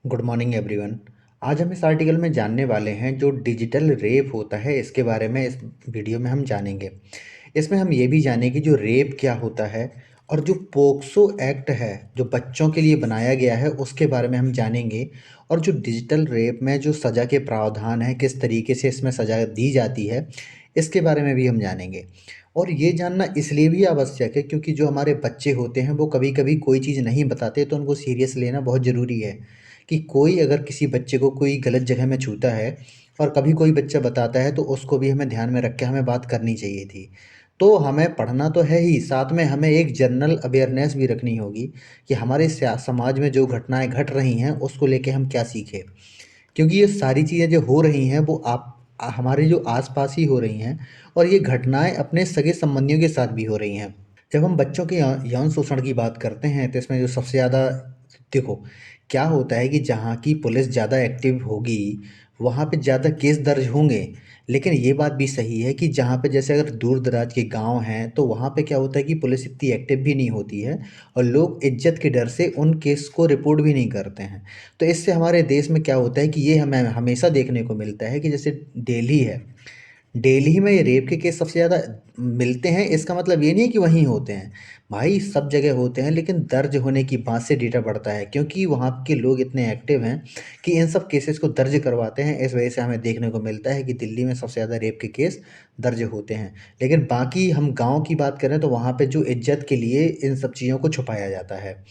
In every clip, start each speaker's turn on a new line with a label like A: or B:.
A: Good morning everyone. आज हम इस आर्टिकल में जानने वाले हैं जो डिजिटल रेप होता है इसके बारे में इस वीडियो में हम जानेंगे। इसमें हम ये भी जानेंगे जो रेप क्या होता है और जो पोक्सो एक्ट है जो बच्चों के लिए बनाया गया है उसके बारे में हम जानेंगे। और जो डिजिटल रेप में जो सज़ा के प्रावधान है किस तरीके से इसमें सज़ा दी जाती है इसके बारे में भी हम जानेंगे। और ये जानना इसलिए भी आवश्यक है क्योंकि जो हमारे बच्चे होते हैं वो कभी कभी कोई चीज़ नहीं बताते तो उनको सीरियस लेना बहुत ज़रूरी है कि कोई अगर किसी बच्चे को कोई गलत जगह में छूता है और कभी कोई बच्चा बताता है तो उसको भी हमें ध्यान में रख के हमें बात करनी चाहिए थी। तो हमें पढ़ना तो है ही, साथ में हमें एक जनरल अवेयरनेस भी रखनी होगी कि हमारे समाज में जो घटनाएं घट रही हैं उसको लेके हम क्या सीखें। क्योंकि ये सारी चीज़ें जो हो रही हैं वो आप हमारे जो आसपास ही हो रही हैं और ये घटनाएं अपने सगे संबंधियों के साथ भी हो रही हैं। जब हम बच्चों के यौन शोषण की बात करते हैं तो इसमें जो सबसे ज़्यादा देखो क्या होता है कि जहाँ की पुलिस ज़्यादा एक्टिव होगी वहाँ पे ज़्यादा केस दर्ज होंगे। लेकिन ये बात भी सही है कि जहाँ पे जैसे अगर दूर दराज के गांव हैं तो वहाँ पे क्या होता है कि पुलिस इतनी एक्टिव भी नहीं होती है और लोग इज्जत के डर से उन केस को रिपोर्ट भी नहीं करते हैं। तो इससे हमारे देश में क्या होता है कि ये हमें हमेशा देखने को मिलता है कि जैसे दिल्ली है, दिल्ली में ये रेप के केस सबसे ज़्यादा मिलते हैं। इसका मतलब ये नहीं है कि वहीं होते हैं, भाई सब जगह होते हैं, लेकिन दर्ज होने की बात से डेटा बढ़ता है क्योंकि वहाँ के लोग इतने एक्टिव हैं कि इन सब केसेस को दर्ज करवाते हैं। इस वजह से हमें देखने को मिलता है कि दिल्ली में सबसे ज़्यादा रेप के केस दर्ज होते हैं। लेकिन बाकी हम गाँव की बात करें तो वहाँ पे जो इज्जत के लिए इन सब चीज़ों को छुपाया जाता है।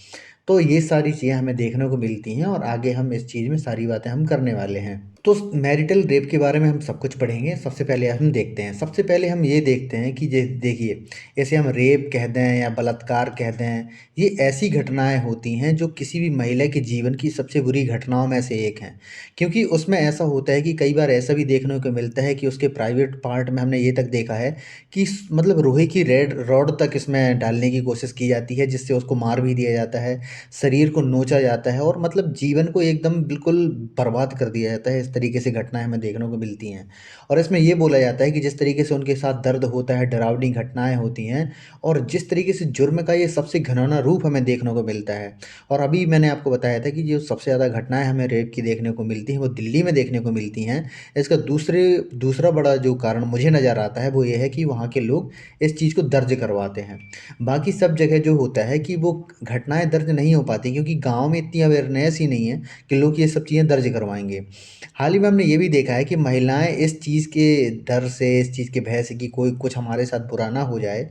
A: तो ये सारी चीज़ें हमें देखने को मिलती हैं और आगे हम इस चीज़ में सारी बातें हम करने वाले हैं। तो मैरिटल रेप के बारे में हम सब कुछ पढ़ेंगे। सबसे पहले हम देखते हैं, सबसे पहले हम ये देखते हैं कि देखिए, जैसे हम रेप कह दें या बलात्कार कह दें, ये ऐसी घटनाएं होती हैं जो किसी भी महिला के जीवन की सबसे बुरी घटनाओं में से एक हैं। क्योंकि उसमें ऐसा होता है कि कई बार ऐसा भी देखने को मिलता है कि उसके प्राइवेट पार्ट में हमने ये तक देखा है कि मतलब लोहे की रेड रॉड तक इसमें डालने की कोशिश की जाती है जिससे उसको मार भी दिया जाता है, शरीर को नोचा जाता है और मतलब जीवन को एकदम बिल्कुल बर्बाद कर दिया जाता है। इस तरीके से घटनाएं हमें देखने को मिलती हैं। और इसमें ये बोला जाता है कि जिस तरीके से उनके साथ दर्द होता है, डरावनी घटनाएं होती हैं और जिस तरीके से जुर्म का ये सबसे घिनौना रूप हमें देखने को मिलता है। और अभी मैंने आपको बताया था कि जो सबसे ज़्यादा घटनाएं हमें रेप की देखने को मिलती हैं वो दिल्ली में देखने को मिलती हैं। इसका दूसरा बड़ा जो कारण मुझे नज़र आता है वो ये है कि वहाँ के लोग इस चीज़ को दर्ज करवाते हैं। बाकी सब जगह जो होता है कि वो घटनाएं दर्ज नहीं हो पाती क्योंकि गांव में इतनी अवेयरनेस ही नहीं है कि लोग ये सब चीज़ें दर्ज करवाएंगे। हाल ही में हमने ये भी देखा है कि महिलाएं इस चीज़ के डर से, इस चीज़ के भय से कि कोई कुछ हमारे साथ बुरा ना हो जाए,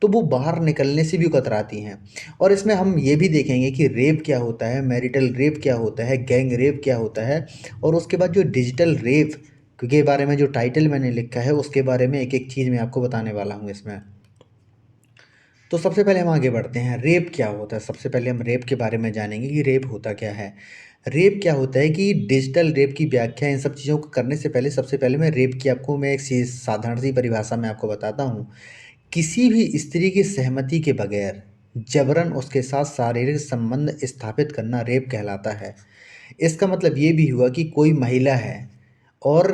A: तो वो बाहर निकलने से भी कतराती हैं। और इसमें हम ये भी देखेंगे कि रेप क्या होता है, मैरिटल रेप क्या होता है, गैंग रेप क्या होता है और उसके बाद जो डिजिटल रेप के बारे में जो टाइटल मैंने लिखा है उसके बारे में एक एक चीज़ मैं आपको बताने वाला हूँ इसमें। तो सबसे पहले हम आगे बढ़ते हैं, रेप क्या होता है। सबसे पहले हम रेप के बारे में जानेंगे कि रेप होता क्या है। रेप क्या होता है कि डिजिटल रेप की व्याख्या इन सब चीज़ों को करने से पहले सबसे पहले मैं रेप की आपको मैं एक सी साधारण सी परिभाषा में आपको बताता हूँ। किसी भी स्त्री की सहमति के बगैर जबरन उसके साथ शारीरिक संबंध स्थापित करना रेप कहलाता है। इसका मतलब ये भी हुआ कि कोई महिला है और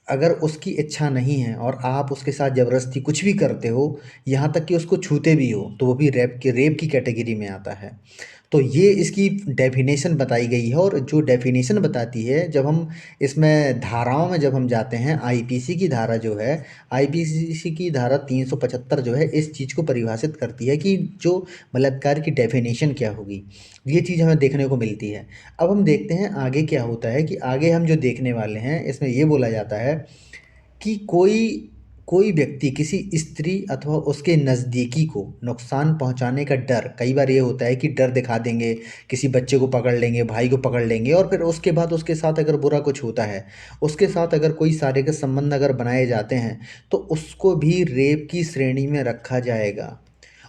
A: अगर उसकी इच्छा नहीं है और आप उसके साथ ज़बरदस्ती कुछ भी करते हो, यहाँ तक कि उसको छूते भी हो, तो वो भी रेप की कैटेगरी में आता है। तो ये इसकी डेफ़िनेशन बताई गई है और जो डेफ़िनेशन बताती है, जब हम इसमें धाराओं में जब हम जाते हैं, आईपीसी की धारा जो है, आईपीसी की धारा 375 जो है, इस चीज़ को परिभाषित करती है कि जो बलात्कार की डेफ़िनेशन क्या होगी। ये चीज़ हमें देखने को मिलती है। अब हम देखते हैं आगे क्या होता है कि आगे हम जो देखने वाले हैं इसमें ये बोला जाता है कि कोई कोई व्यक्ति किसी स्त्री अथवा उसके नज़दीकी को नुकसान पहुंचाने का डर, कई बार ये होता है कि डर दिखा देंगे, किसी बच्चे को पकड़ लेंगे, भाई को पकड़ लेंगे और फिर उसके बाद उसके साथ अगर बुरा कुछ होता है, उसके साथ अगर कोई शारीरिक संबंध अगर बनाए जाते हैं तो उसको भी रेप की श्रेणी में रखा जाएगा।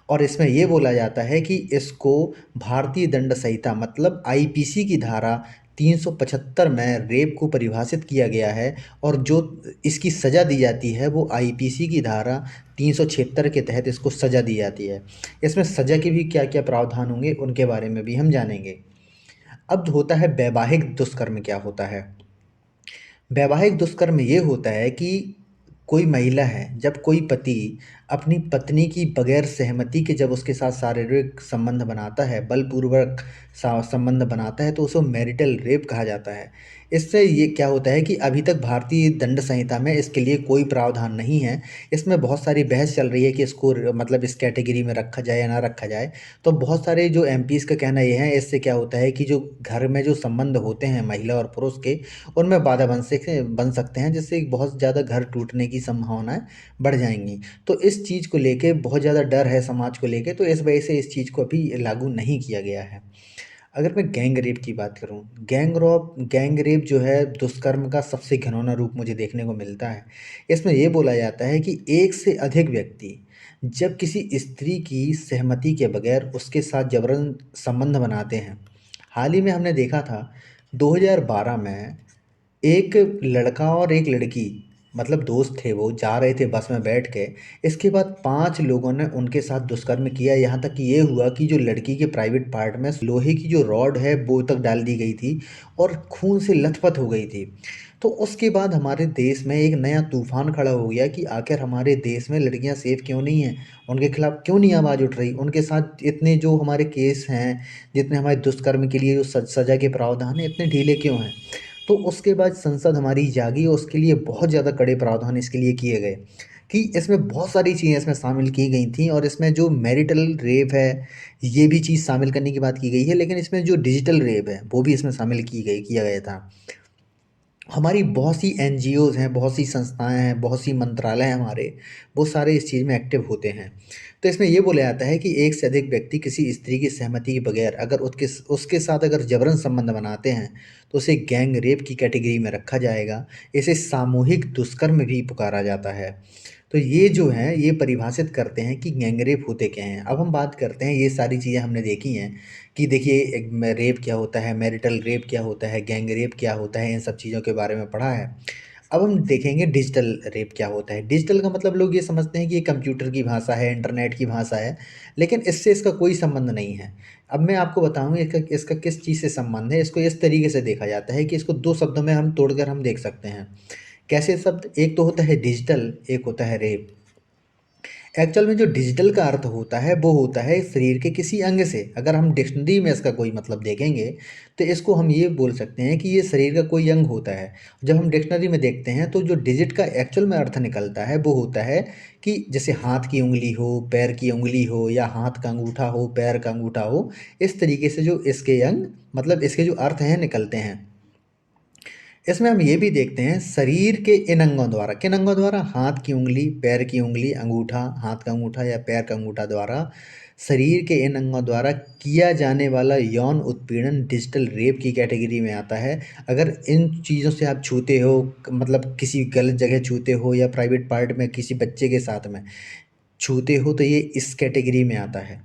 A: और इसमें ये बोला जाता है कि इसको भारतीय दंड संहिता मतलब आईपीसी की धारा 375 में रेप को परिभाषित किया गया है और जो इसकी सज़ा दी जाती है वो आईपीसी की धारा 376 के तहत इसको सज़ा दी जाती है। इसमें सज़ा के भी क्या क्या प्रावधान होंगे उनके बारे में भी हम जानेंगे। अब होता है वैवाहिक दुष्कर्म क्या होता है। वैवाहिक दुष्कर्म ये होता है कि कोई महिला है, जब कोई पति अपनी पत्नी की बगैर सहमति के जब उसके साथ शारीरिक संबंध बनाता है, बलपूर्वक संबंध बनाता है, तो उसे मैरिटल रेप कहा जाता है। इससे ये क्या होता है कि अभी तक भारतीय दंड संहिता में इसके लिए कोई प्रावधान नहीं है। इसमें बहुत सारी बहस चल रही है कि इसको मतलब इस कैटेगरी में रखा जाए या ना रखा जाए। तो बहुत सारे जो एमपीज़ का कहना ये है, इससे क्या होता है कि जो घर में जो संबंध होते हैं महिला और पुरुष के, उनमें बाधा बन सकते हैं, जिससे बहुत ज़्यादा घर टूटने की संभावनाएँ बढ़ जाएँगी। तो इस चीज़ को लेके बहुत ज़्यादा डर है समाज को लेके, तो इस वजह से इस चीज़ को अभी लागू नहीं किया गया है। अगर मैं गैंग रेप की बात करूँ, गैंग रेप जो है दुष्कर्म का सबसे घिनौना रूप मुझे देखने को मिलता है। इसमें ये बोला जाता है कि एक से अधिक व्यक्ति जब किसी स्त्री की सहमति के बगैर उसके साथ जबरन संबंध बनाते हैं। हाल ही में हमने देखा था 2012 में एक लड़का और एक लड़की, मतलब दोस्त थे, वो जा रहे थे बस में बैठ के। इसके बाद 5 लोगों ने उनके साथ दुष्कर्म किया, यहाँ तक कि ये हुआ कि जो लड़की के प्राइवेट पार्ट में लोहे की जो रॉड है वो तक डाल दी गई थी और खून से लथपथ हो गई थी। तो उसके बाद हमारे देश में एक नया तूफान खड़ा हो गया कि आखिर हमारे देश में लड़कियां सेफ क्यों नहीं हैं, उनके खिलाफ क्यों नहीं आवाज़ उठ रही, उनके साथ इतने जो हमारे केस हैं, जितने हमारे दुष्कर्म के लिए जो सज़ा के प्रावधान हैं, इतने ढीले क्यों हैं। तो उसके बाद संसद हमारी जागी और उसके लिए बहुत ज़्यादा कड़े प्रावधान इसके लिए किए गए कि इसमें बहुत सारी चीज़ें इसमें शामिल की गई थी। और इसमें जो मैरिटल रेप है, ये भी चीज़ शामिल करने की बात की गई है, लेकिन इसमें जो डिजिटल रेप है वो भी इसमें शामिल किया गया था। हमारी बहुत सी एनजीओज़ हैं, बहुत सी संस्थाएँ हैं, बहुत सी मंत्रालय हैं हमारे, वो सारे इस चीज़ में एक्टिव होते हैं। तो इसमें ये बोला जाता है कि एक से अधिक व्यक्ति किसी स्त्री की सहमति के बगैर अगर उसके उसके साथ अगर जबरन संबंध बनाते हैं, तो उसे गैंग रेप की कैटेगरी में रखा जाएगा। इसे सामूहिक दुष्कर्म भी पुकारा जाता है। तो ये जो हैं, ये परिभाषित करते हैं कि गैंग रेप होते क्या हैं। अब हम बात करते हैं, ये सारी चीज़ें हमने देखी हैं कि देखिए एक रेप क्या होता है, मैरिटल रेप क्या होता है, गैंग रेप क्या होता है, इन सब चीज़ों के बारे में पढ़ा है। अब हम देखेंगे डिजिटल रेप क्या होता है। डिजिटल का मतलब लोग ये समझते हैं कि ये कंप्यूटर की भाषा है, इंटरनेट की भाषा है, लेकिन इससे इसका कोई संबंध नहीं है। अब मैं आपको बताऊँगा इसका इसका किस चीज़ से संबंध है। इसको इस तरीके से देखा जाता है कि इसको 2 शब्दों में हम तोड़कर हम देख सकते हैं। कैसे शब्द? एक तो होता है डिजिटल, एक होता है रेप। एक्चुअल में जो डिजिटल का अर्थ होता है वो होता है शरीर के किसी अंग से। अगर हम डिक्शनरी में इसका कोई मतलब देखेंगे, तो इसको हम ये बोल सकते हैं कि ये शरीर का कोई अंग होता है। जब हम डिक्शनरी में देखते हैं तो जो डिजिट का एक्चुअल में अर्थ निकलता है वो होता है कि जैसे हाथ की उंगली हो, पैर की उंगली हो, या हाथ का अंगूठा हो, पैर का अंगूठा हो। इस तरीके से जो इसके अंग, मतलब इसके जो अर्थ हैं, निकलते हैं। इसमें हम ये भी देखते हैं शरीर के इन अंगों द्वारा, किन अंगों द्वारा? हाथ की उंगली, पैर की उंगली, अंगूठा, हाथ का अंगूठा या पैर का अंगूठा द्वारा, शरीर के इन अंगों द्वारा किया जाने वाला यौन उत्पीड़न डिजिटल रेप की कैटेगरी में आता है। अगर इन चीज़ों से आप छूते हो, मतलब किसी गलत जगह छूते हो या प्राइवेट पार्ट में किसी बच्चे के साथ में छूते हो, तो ये इस कैटेगरी में आता है।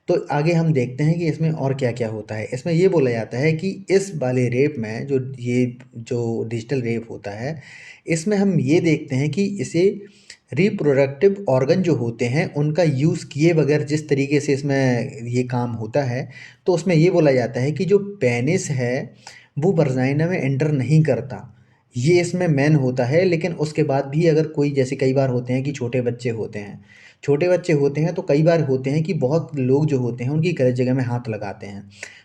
A: तो आगे हम देखते हैं कि इसमें और क्या-क्या होता है। इसमें ये बोला जाता है कि इस वाले रेप में जो डिजिटल रेप होता है, इसमें हम ये देखते हैं कि इसे रिप्रोडक्टिव ऑर्गन जो होते हैं, उनका यूज़ किए बगैर जिस तरीके से इसमें ये काम होता है, तो उसमें ये बोला जाता है कि जो पेनिस है, वो वजाइना में एंटर नहीं करता। ये इसमें मेन होता है, लेकिन उसके बाद भी अगर कोई, जैसे कई बार होते हैं कि छोटे बच्चे होते हैं, तो कई बार होते हैं कि बहुत लोग जो होते हैं उनकी गलत जगह में हाथ लगाते हैं।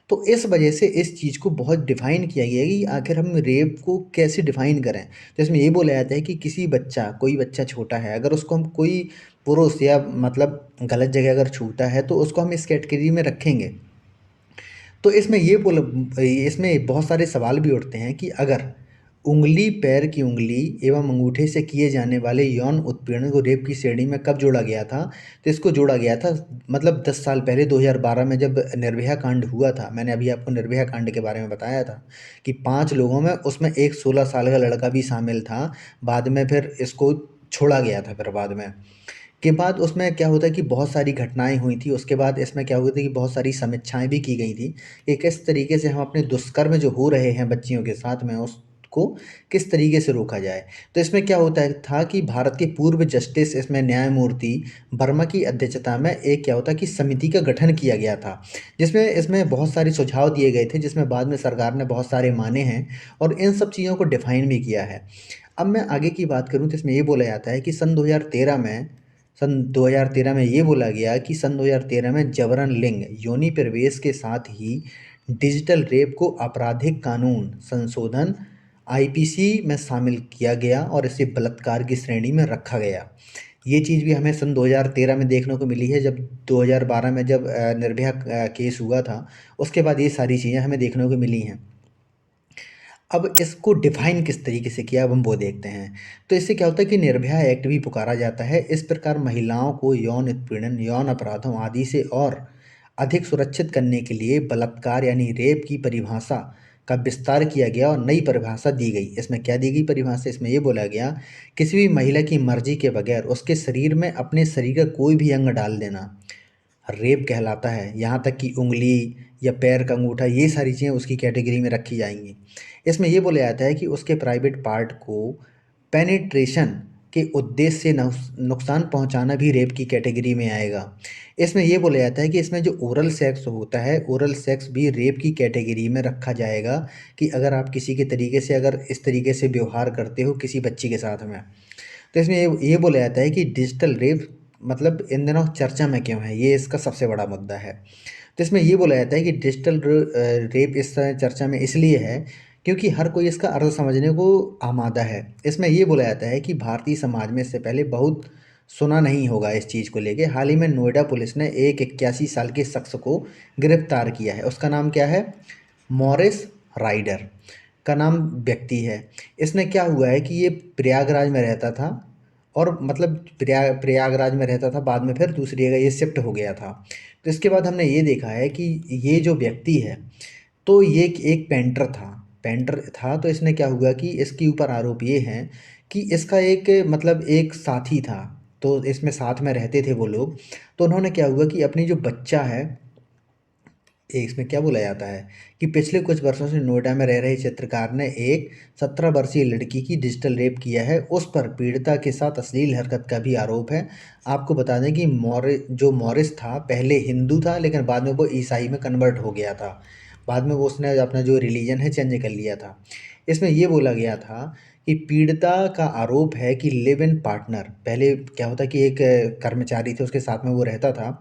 A: तो इस वजह से इस चीज़ को बहुत डिफ़ाइन किया गया है कि आखिर हम रेप को कैसे डिफ़ाइन करें। तो इसमें ये बोला जाता है कि कोई बच्चा छोटा है, अगर उसको हम कोई पुरुष या मतलब गलत जगह अगर छूता है, तो उसको हम इस कैटेगरी में रखेंगे। तो इसमें बहुत सारे सवाल भी उठते हैं कि अगर उँगली, पैर की उँगली एवं अंगूठे से किए जाने वाले यौन उत्पीड़न को रेप की श्रेणी में कब जोड़ा गया था? तो इसको जोड़ा गया था मतलब 10 साल पहले 2012 में, जब निर्भया कांड हुआ था। मैंने अभी आपको निर्भया कांड के बारे में बताया था कि 5 लोगों में उसमें एक 16 साल का लड़का भी शामिल था। बाद में फिर इसको छोड़ा गया था फिर बाद में। के बाद उसमें क्या होता है कि बहुत सारी घटनाएँ हुई थी, उसके बाद इसमें क्या हुआ था कि बहुत सारी समीक्षाएँ भी की गई थी कि किस तरीके से हम अपने दुष्कर्म जो हो रहे हैं बच्चियों के साथ में, उसको किस तरीके से रोका जाए। तो इसमें क्या होता है था कि भारत के पूर्व जस्टिस, इसमें न्यायमूर्ति वर्मा की अध्यक्षता में एक क्या होता है कि समिति का गठन किया गया था, जिसमें इसमें बहुत सारे सुझाव दिए गए थे, जिसमें बाद में सरकार ने बहुत सारे माने हैं और इन सब चीज़ों को डिफ़ाइन भी किया है। अब मैं आगे की बात करूँ तो इसमें ये बोला जाता है कि सन 2013 में सन 2013 में ये बोला गया कि सन 2013 में जबरन लिंग योनि प्रवेश के साथ ही डिजिटल रेप को आपराधिक कानून संशोधन आईपीसी में शामिल किया गया और इसे बलात्कार की श्रेणी में रखा गया। ये चीज़ भी हमें सन 2013 में देखने को मिली है, जब 2012 में जब निर्भया केस हुआ था, उसके बाद ये सारी चीज़ें हमें देखने को मिली हैं। अब इसको डिफाइन किस तरीके से किया, अब हम वो देखते हैं। तो इससे क्या होता है कि निर्भया एक्ट भी पुकारा जाता है। इस प्रकार महिलाओं को यौन उत्पीड़न, यौन अपराधों आदि से और अधिक सुरक्षित करने के लिए बलात्कार यानी रेप की परिभाषा का विस्तार किया गया और नई परिभाषा दी गई। इसमें क्या दी गई परिभाषा? इसमें ये बोला गया, किसी भी महिला की मर्जी के बगैर उसके शरीर में अपने शरीर का कोई भी अंग डाल देना रेप कहलाता है। यहाँ तक कि उंगली या पैर का अंगूठा, ये सारी चीज़ें उसकी कैटेगरी में रखी जाएंगी। इसमें ये बोला जाता है कि उसके प्राइवेट पार्ट को पेनिट्रेशन के उद्देश्य से नुकसान पहुंचाना भी रेप की कैटेगरी में आएगा। इसमें ये बोला जाता है कि इसमें जो ओरल सेक्स होता है, ओरल सेक्स भी रेप की कैटेगरी में रखा जाएगा कि अगर आप किसी के तरीके से अगर इस तरीके से व्यवहार करते हो किसी बच्ची के साथ में। तो इसमें ये बोला जाता है कि डिजिटल रेप मतलब इन दिनों चर्चा में क्यों है, ये इसका सबसे बड़ा मुद्दा है। तो इसमें ये बोला जाता है कि डिजिटल रेप इस समय चर्चा में इसलिए है क्योंकि हर कोई इसका अर्थ समझने को आमादा है। इसमें ये बोला जाता है कि भारतीय समाज में इससे पहले बहुत सुना नहीं होगा इस चीज़ को लेके। हाल ही में नोएडा पुलिस ने एक 81 साल के शख्स को गिरफ्तार किया है। उसका नाम क्या है? मॉरिस राइडर का नाम व्यक्ति है। इसने क्या हुआ है कि ये प्रयागराज में रहता था और मतलब प्रयागराज में रहता था, बाद में फिर दूसरी जगह ये शिफ्ट हो गया था। तो इसके बाद हमने ये देखा है कि ये जो व्यक्ति है, तो ये एक पेंटर था। तो इसने क्या हुआ कि इसके ऊपर आरोप ये हैं कि इसका एक मतलब एक साथी था, तो इसमें साथ में रहते थे वो लोग। तो उन्होंने क्या हुआ कि अपनी जो बच्चा है, इसमें क्या बोला जाता है कि पिछले कुछ वर्षों से नोएडा में रह रहे चित्रकार ने एक 17 वर्षीय लड़की की डिजिटल रेप किया है। उस पर पीड़िता के साथ अश्लील हरकत का भी आरोप है। आपको बता दें कि मॉरिस था पहले हिंदू था, लेकिन बाद में वो ईसाई में कन्वर्ट हो गया था। बाद में वो उसने अपना जो रिलीजन है चेंज कर लिया था। इसमें ये बोला गया था कि पीड़िता का आरोप है कि लिव इन पार्टनर, पहले क्या होता कि एक कर्मचारी थे उसके साथ में वो रहता था।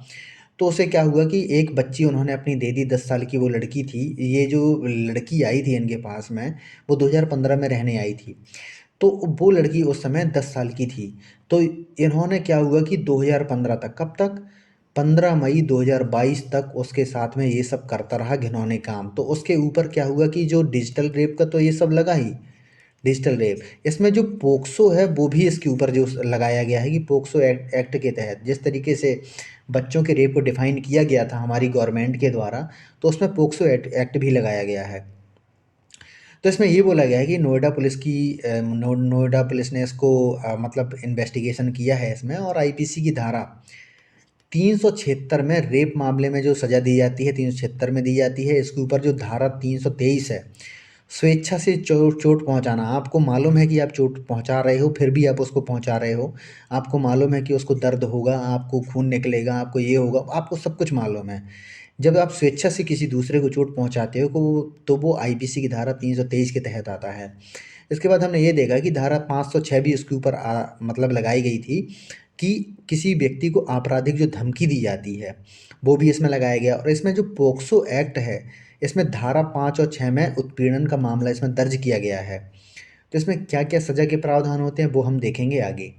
A: तो उसे क्या हुआ कि एक बच्ची उन्होंने अपनी दे दी, 10 साल की वो लड़की थी। ये जो लड़की आई थी इनके पास में, वो 2015 में रहने आई थी। तो वो लड़की उस समय 10 साल की थी। तो इन्होंने क्या हुआ कि 2015 तक, कब तक? 15 मई 2022 तक उसके साथ में ये सब करता रहा घिनौने काम। तो उसके ऊपर क्या हुआ कि जो डिजिटल रेप का तो ये सब लगा ही, डिजिटल रेप। इसमें जो पोक्सो है वो भी इसके ऊपर जो लगाया गया है कि पोक्सो एक्ट के तहत जिस तरीके से बच्चों के रेप को डिफाइन किया गया था हमारी गवर्नमेंट के द्वारा, तो उसमें पोक्सो एक्ट भी लगाया गया है। तो इसमें ये बोला गया है कि नोएडा पुलिस ने इसको मतलब इन्वेस्टिगेशन किया है इसमें, और आईपीसी की धारा 376 में रेप मामले में जो सज़ा दी जाती है 376 में दी जाती है। इसके ऊपर जो धारा 323 है, स्वेच्छा से चोट पहुंचाना। आपको मालूम है कि आप चोट पहुंचा रहे हो, फिर भी आप उसको पहुंचा रहे हो। आपको मालूम है कि उसको दर्द होगा, आपको खून निकलेगा, आपको ये होगा, आपको सब कुछ मालूम है। जब आप स्वेच्छा से किसी दूसरे को चोट पहुंचाते हो तो वो आईपीसी की धारा 323 के तहत आता है। इसके बाद हमने ये देखा कि धारा 506 भी इसके ऊपर मतलब लगाई गई थी कि किसी व्यक्ति को आपराधिक जो धमकी दी जाती है वो भी इसमें लगाया गया। और इसमें जो पोक्सो एक्ट है, इसमें धारा 5 और 6 में उत्पीड़न का मामला इसमें दर्ज किया गया है। तो इसमें क्या क्या सज़ा के प्रावधान होते हैं वो हम देखेंगे आगे।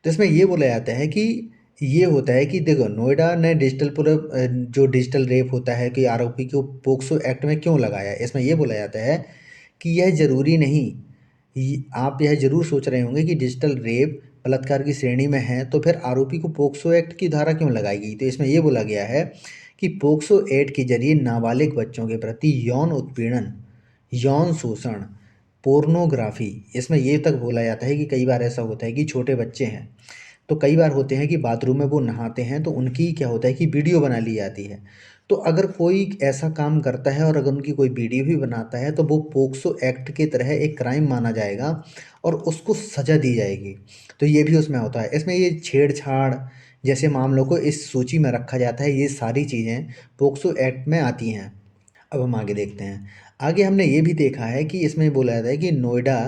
A: तो इसमें ये बोला जाता है कि ये होता है कि देखो, नोएडा ने जो डिजिटल रेप होता है कि आरोपी को पोक्सो एक्ट में क्यों लगाया है, इसमें ये बोला जाता है कि यह ज़रूरी नहीं। आप यह ज़रूर सोच रहे होंगे कि डिजिटल रेप बलात्कार की श्रेणी में है तो फिर आरोपी को पोक्सो एक्ट की धारा क्यों लगाई गई। तो इसमें ये बोला गया है कि पोक्सो एक्ट के जरिए नाबालिग बच्चों के प्रति यौन उत्पीड़न, यौन शोषण, पोर्नोग्राफी, इसमें ये तक बोला जाता है कि कई बार ऐसा होता है कि छोटे बच्चे हैं तो कई बार होते हैं कि बाथरूम में वो नहाते हैं तो उनकी क्या होता है कि वीडियो बना ली जाती है। तो अगर कोई ऐसा काम करता है और अगर उनकी कोई वीडियो भी बनाता है तो वो पोक्सो एक्ट के तरह एक क्राइम माना जाएगा और उसको सज़ा दी जाएगी। तो ये भी उसमें होता है। इसमें ये छेड़छाड़ जैसे मामलों को इस सूची में रखा जाता है। ये सारी चीज़ें पोक्सो एक्ट में आती हैं। अब हम आगे देखते हैं। आगे हमने ये भी देखा है कि इसमें बोला जाता है कि नोएडा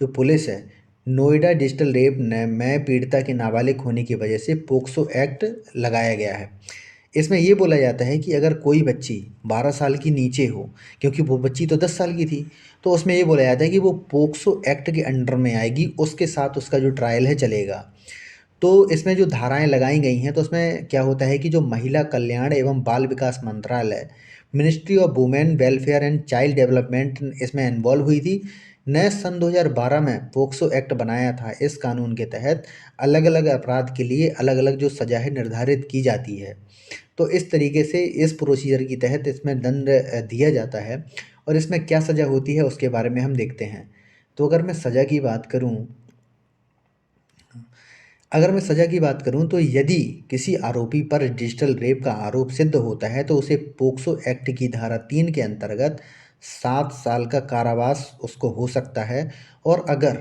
A: जो पुलिस है नोएडा डिजिटल रेप में पीड़िता के नाबालिग होने की वजह से पोक्सो एक्ट लगाया गया है। इसमें ये बोला जाता है कि अगर कोई बच्ची 12 साल की नीचे हो, क्योंकि वो बच्ची तो 10 साल की थी, तो उसमें ये बोला जाता है कि वो पोक्सो एक्ट के अंडर में आएगी, उसके साथ उसका जो ट्रायल है चलेगा। तो इसमें जो धाराएँ लगाई गई हैं, तो उसमें क्या होता है कि जो महिला कल्याण एवं बाल विकास मंत्रालय, ministry of women welfare and child development इसमें इन्वॉल्व हुई थी। ने सन 2012 में पोक्सो एक्ट बनाया था। इस कानून के तहत अलग-अलग अपराध के लिए अलग-अलग जो सज़ा है निर्धारित की जाती है। तो इस तरीके से इस प्रोसीजर के तहत इसमें दंड दिया जाता है, और इसमें क्या सज़ा होती है उसके बारे में हम देखते हैं। तो अगर मैं सज़ा की बात करूँ तो यदि किसी आरोपी पर डिजिटल रेप का आरोप सिद्ध होता है, तो उसे पोक्सो एक्ट की धारा 3 के अंतर्गत 7 साल का कारावास उसको हो सकता है। और अगर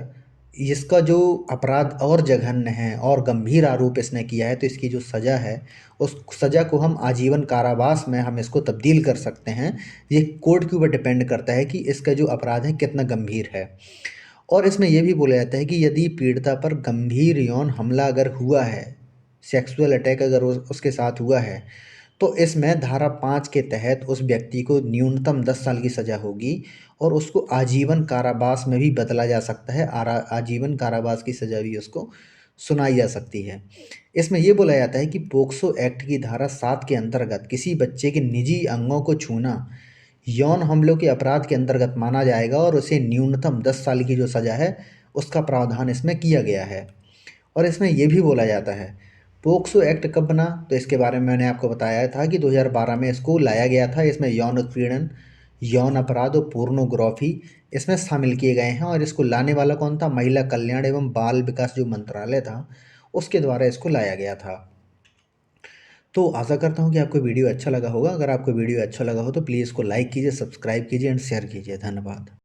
A: इसका जो अपराध और जघन्य है और गंभीर आरोप इसने किया है, तो इसकी जो सज़ा है, उस सज़ा को हम आजीवन कारावास में हम इसको तब्दील कर सकते हैं। ये कोर्ट के ऊपर डिपेंड करता है कि इसका जो अपराध है कितना गंभीर है। और इसमें ये भी बोला जाता है कि यदि पीड़िता पर गंभीर यौन हमला अगर हुआ है, सेक्सुअल अटैक अगर उसके साथ हुआ है, तो इसमें धारा 5 के तहत उस व्यक्ति को न्यूनतम 10 साल की सज़ा होगी, और उसको आजीवन कारावास में भी बदला जा सकता है। आजीवन कारावास की सज़ा भी उसको सुनाई जा सकती है। इसमें ये बोला जाता है कि पोक्सो एक्ट की धारा 7 के अंतर्गत किसी बच्चे के निजी अंगों को छूना यौन हमलों के अपराध के अंतर्गत माना जाएगा, और उसे न्यूनतम 10 साल की जो सज़ा है उसका प्रावधान इसमें किया गया है। और इसमें ये भी बोला जाता है, पोक्सो एक्ट कब बना, तो इसके बारे में मैंने आपको बताया था कि 2012 में इसको लाया गया था। इसमें यौन उत्पीड़न, यौन अपराध और पोर्नोग्राफी इसमें शामिल किए गए हैं, और इसको लाने वाला कौन था? महिला कल्याण एवं बाल विकास जो मंत्रालय था, उसके द्वारा इसको लाया गया था। तो आशा करता हूँ कि आपको वीडियो अच्छा लगा होगा। अगर आपको वीडियो अच्छा लगा हो तो प्लीज़ इसको लाइक कीजिए, सब्सक्राइब कीजिए एंड शेयर कीजिए। धन्यवाद।